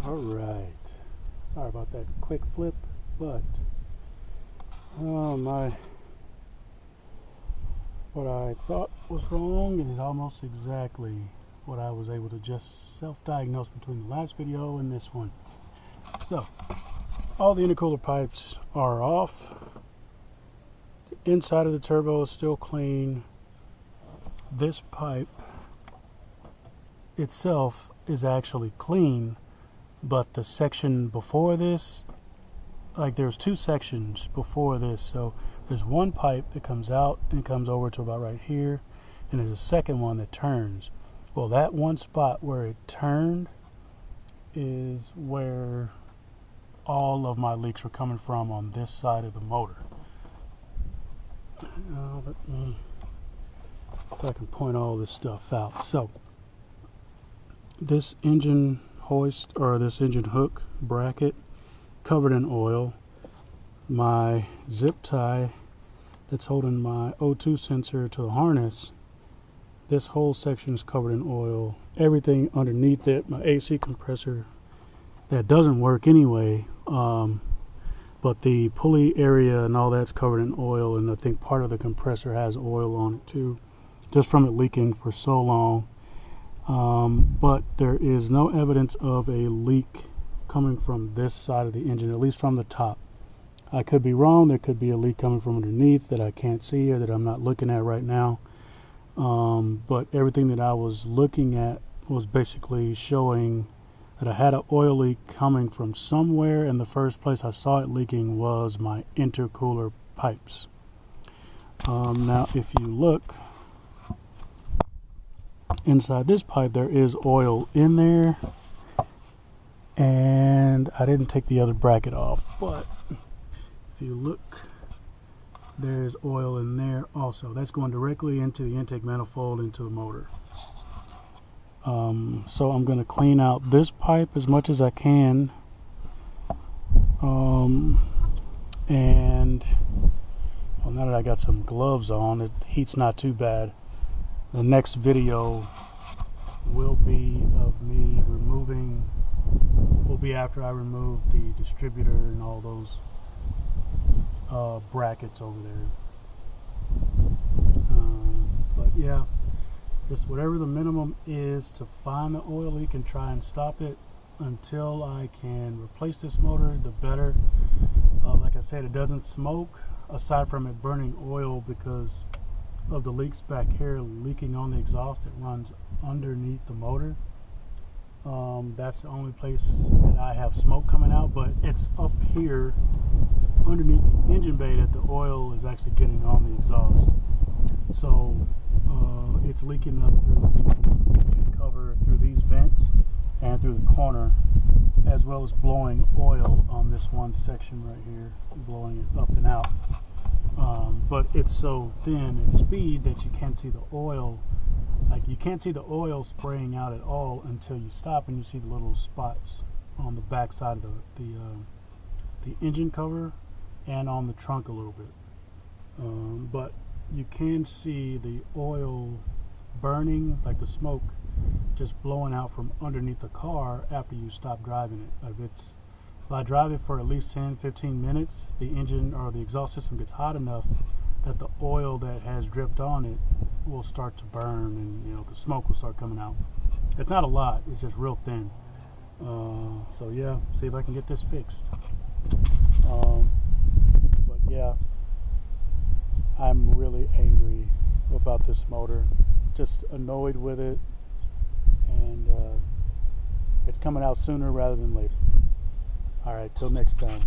Alright, sorry about that quick flip, but what I thought was wrong is almost exactly what I was able to just self-diagnose between the last video and this one. So, all the intercooler pipes are off. The inside of the turbo is still clean. This pipe itself is actually clean, but the section before this, like there's two sections before this, so there's one pipe that comes out and comes over to about right here, and there's a second one that turns. Well, that one spot where it turned is where all of my leaks were coming from on this side of the motor. Let me, if I can point all this stuff out. So this engine hoist, or this engine hook bracket, covered in oil. My zip tie that's holding my O2 sensor to the harness, this whole section is covered in oil. Everything underneath it, my AC compressor that doesn't work anyway, but the pulley area and all that's covered in oil, and I think part of the compressor has oil on it too, just from it leaking for so long. But there is no evidence of a leak coming from this side of the engine, at least from the top. I could be wrong. There could be a leak coming from underneath that I can't see or that I'm not looking at right now. But everything that I was looking at was basically showing that I had an oil leak coming from somewhere, and the first place I saw it leaking was my intercooler pipes. Now if you look inside this pipe, there is oil in there, and I didn't take the other bracket off, but if you look, there's oil in there also. That's going directly into the intake manifold, into the motor. So I'm going to clean out this pipe as much as I can, and well, now that I got some gloves on, the heat's not too bad. The next video will be of me will be after I remove the distributor and all those brackets over there. But yeah, just whatever the minimum is to find the oil leak and try and stop it until I can replace this motor, the better. Like I said, it doesn't smoke aside from it burning oil because of the leaks back here leaking on the exhaust. It runs underneath the motor. That's the only place that I have smoke coming out, but it's up here underneath the engine bay that the oil is actually getting on the exhaust. So it's leaking up through the engine cover, through these vents, and through the corner, as well as blowing oil on this one section right here, blowing it up and out. But it's so thin at speed that you can't see the oil. Like, you can't see the oil spraying out at all until you stop and you see the little spots on the back side of the engine cover and on the trunk a little bit. But you can see the oil burning, like the smoke just blowing out from underneath the car after you stop driving it. If I drive it for at least 10-15 minutes, the engine or the exhaust system gets hot enough that the oil that has dripped on it will start to burn, and the smoke will start coming out. It's not a lot, it's just real thin. So yeah, see if I can get this fixed. But yeah, I'm really angry about this motor, just annoyed with it, and it's coming out sooner rather than later. Alright, till next time.